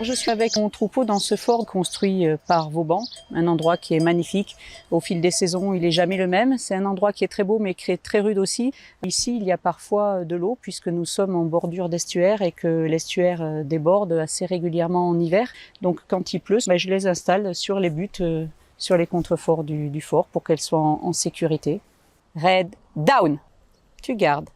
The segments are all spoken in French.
Je suis avec mon troupeau dans ce fort construit par Vauban, un endroit qui est magnifique. Au fil des saisons, il n'est jamais le même. C'est un endroit qui est très beau mais qui est très rude aussi. Ici, il y a parfois de l'eau puisque nous sommes en bordure d'estuaire et que l'estuaire déborde assez régulièrement en hiver. Donc quand il pleut, je les installe sur les buttes, sur les contreforts du fort pour qu'elles soient en sécurité. Red down, tu gardes.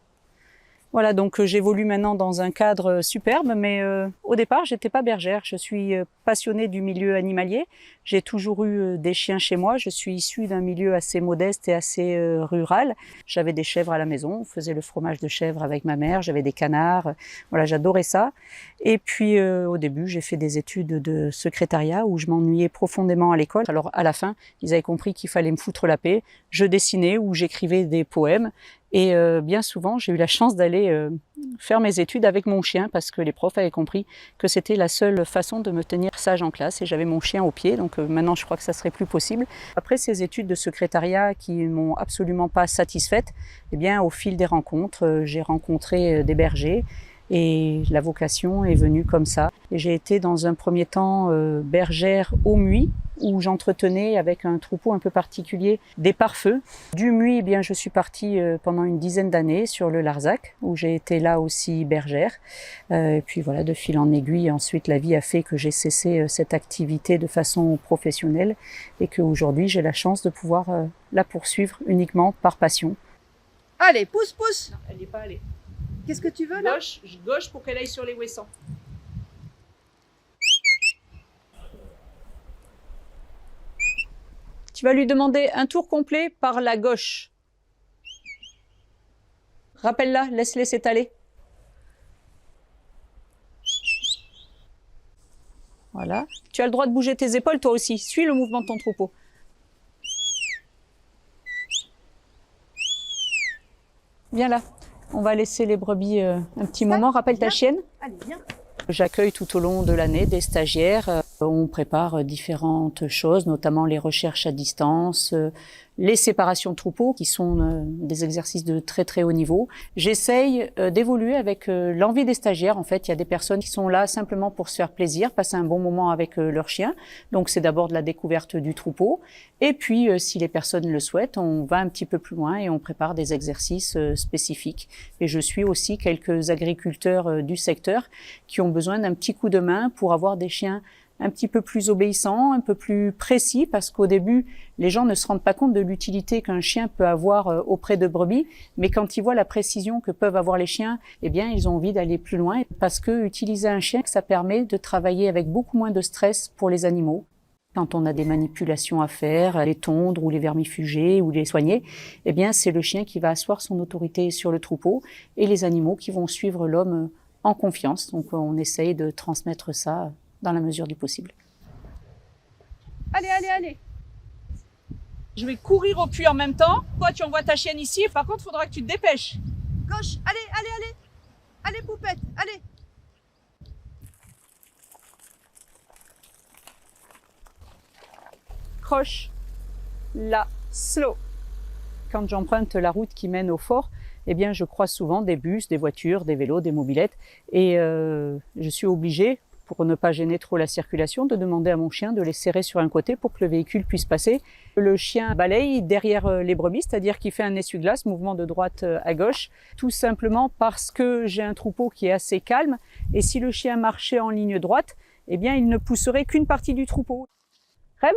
Voilà, donc j'évolue maintenant dans un cadre superbe, mais au départ, j'étais pas bergère. Je suis passionnée du milieu animalier. J'ai toujours eu des chiens chez moi. Je suis issue d'un milieu assez modeste et assez rural. J'avais des chèvres à la maison. On faisait le fromage de chèvre avec ma mère. J'avais des canards. Voilà, j'adorais ça. Et puis au début, j'ai fait des études de secrétariat où je m'ennuyais profondément à l'école. Alors à la fin, ils avaient compris qu'il fallait me foutre la paix. Je dessinais ou j'écrivais des poèmes. Et bien souvent, j'ai eu la chance d'aller faire mes études avec mon chien parce que les profs avaient compris que c'était la seule façon de me tenir sage en classe et j'avais mon chien au pied, donc maintenant je crois que ça serait plus possible. Après ces études de secrétariat qui m'ont absolument pas satisfaite, eh bien au fil des rencontres, j'ai rencontré des bergers et la vocation est venue comme ça. Et j'ai été dans un premier temps bergère au Muy, où j'entretenais avec un troupeau un peu particulier des pare-feux. Du Muy, eh bien, je suis partie pendant une dizaine d'années sur le Larzac, où j'ai été là aussi bergère. Et puis voilà, de fil en aiguille, ensuite la vie a fait que j'ai cessé cette activité de façon professionnelle et qu'aujourd'hui j'ai la chance de pouvoir la poursuivre uniquement par passion. Allez, pousse, pousse. Non, elle n'est pas allée. Qu'est-ce que tu veux là? Gauche pour qu'elle aille sur les ouessants. Tu vas lui demander un tour complet par la gauche. Rappelle-la, laisse-les s'étaler. Voilà. Tu as le droit de bouger tes épaules toi aussi. Suis le mouvement de ton troupeau. Viens là. On va laisser les brebis un petit moment. Rappelle ta chienne. Allez, viens. J'accueille tout au long de l'année des stagiaires. On prépare différentes choses, notamment les recherches à distance, les séparations de troupeaux qui sont des exercices de très très haut niveau. J'essaye d'évoluer avec l'envie des stagiaires. En fait, il y a des personnes qui sont là simplement pour se faire plaisir, passer un bon moment avec leur chien. Donc c'est d'abord de la découverte du troupeau. Et puis si les personnes le souhaitent, on va un petit peu plus loin et on prépare des exercices spécifiques. Et je suis aussi quelques agriculteurs du secteur qui ont besoin d'un petit coup de main pour avoir des chiens un petit peu plus obéissants, un peu plus précis, parce qu'au début, les gens ne se rendent pas compte de l'utilité qu'un chien peut avoir auprès de brebis, mais quand ils voient la précision que peuvent avoir les chiens, eh bien, ils ont envie d'aller plus loin, parce que utiliser un chien, ça permet de travailler avec beaucoup moins de stress pour les animaux. Quand on a des manipulations à faire, les tondre ou les vermifuger ou les soigner, eh bien, c'est le chien qui va asseoir son autorité sur le troupeau et les animaux qui vont suivre l'homme en confiance. Donc, on essaye de transmettre ça dans la mesure du possible. Allez, allez, allez. Je vais courir au puits en même temps. Toi, tu envoies ta chienne ici. Par contre, il faudra que tu te dépêches. Gauche, allez, allez, allez. Allez, poupette, allez. Croche, là, slow. Quand j'emprunte la route qui mène au fort, eh bien, je croise souvent des bus, des voitures, des vélos, des mobylettes. Et je suis obligée, pour ne pas gêner trop la circulation, de demander à mon chien de les serrer sur un côté pour que le véhicule puisse passer. Le chien balaye derrière les brebis, c'est-à-dire qu'il fait un essuie-glace, mouvement de droite à gauche, tout simplement parce que j'ai un troupeau qui est assez calme. Et si le chien marchait en ligne droite, eh bien, il ne pousserait qu'une partie du troupeau. Rêve ?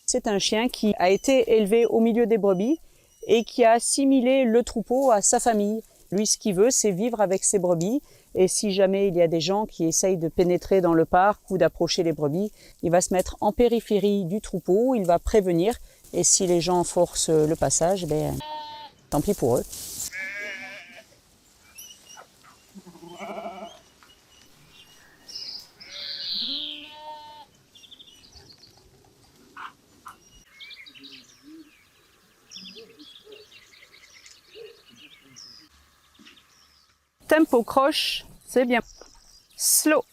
C'est un chien qui a été élevé au milieu des brebis et qui a assimilé le troupeau à sa famille. Lui, ce qu'il veut, c'est vivre avec ses brebis. Et si jamais il y a des gens qui essayent de pénétrer dans le parc ou d'approcher les brebis, il va se mettre en périphérie du troupeau, il va prévenir. Et si les gens forcent le passage, ben, tant pis pour eux. Tempo croche, c'est bien. Slow.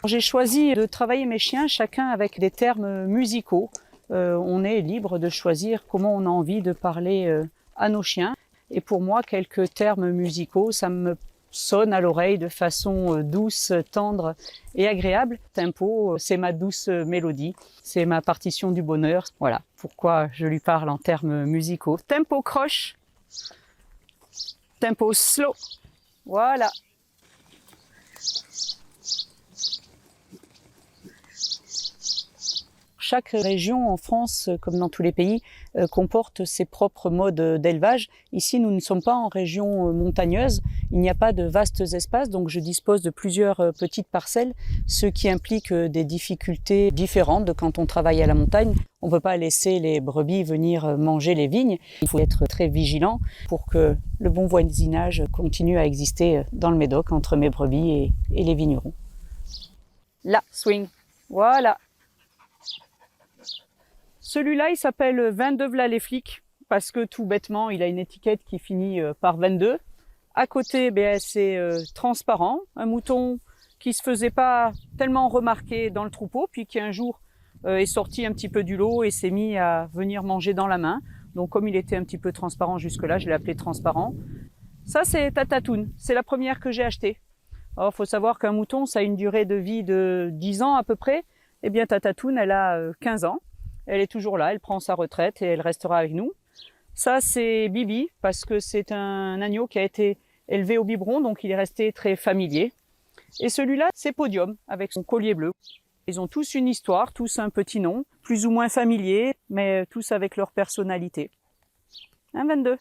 J'ai choisi de travailler mes chiens chacun avec des termes musicaux. On est libre de choisir comment on a envie de parler à nos chiens. Et pour moi, quelques termes musicaux, ça me sonne à l'oreille de façon douce, tendre et agréable. Tempo, c'est ma douce mélodie, c'est ma partition du bonheur. Voilà pourquoi je lui parle en termes musicaux. Tempo croche, tempo slow, voilà. Chaque région en France, comme dans tous les pays, comporte ses propres modes d'élevage. Ici, nous ne sommes pas en région montagneuse, il n'y a pas de vastes espaces, donc je dispose de plusieurs petites parcelles, ce qui implique des difficultés différentes de quand on travaille à la montagne. On ne peut pas laisser les brebis venir manger les vignes. Il faut être très vigilant pour que le bon voisinage continue à exister dans le Médoc entre mes brebis et les vignerons. Là, swing, voilà. Celui-là, il s'appelle 22 v'là les flics, parce que tout bêtement, il a une étiquette qui finit par 22. À côté, c'est transparent, un mouton qui se faisait pas tellement remarquer dans le troupeau, puis qui un jour est sorti un petit peu du lot et s'est mis à venir manger dans la main. Donc comme il était un petit peu transparent jusque-là, je l'ai appelé transparent. Ça, c'est Tatatoun, c'est la première que j'ai achetée. Alors, il faut savoir qu'un mouton, ça a une durée de vie de 10 ans à peu près. Eh bien, Tatatoun, elle a 15 ans. Elle est toujours là, elle prend sa retraite et elle restera avec nous. Ça, c'est Bibi, parce que c'est un agneau qui a été élevé au biberon, donc il est resté très familier. Et celui-là, c'est Podium, avec son collier bleu. Ils ont tous une histoire, tous un petit nom, plus ou moins familier, mais tous avec leur personnalité. 22.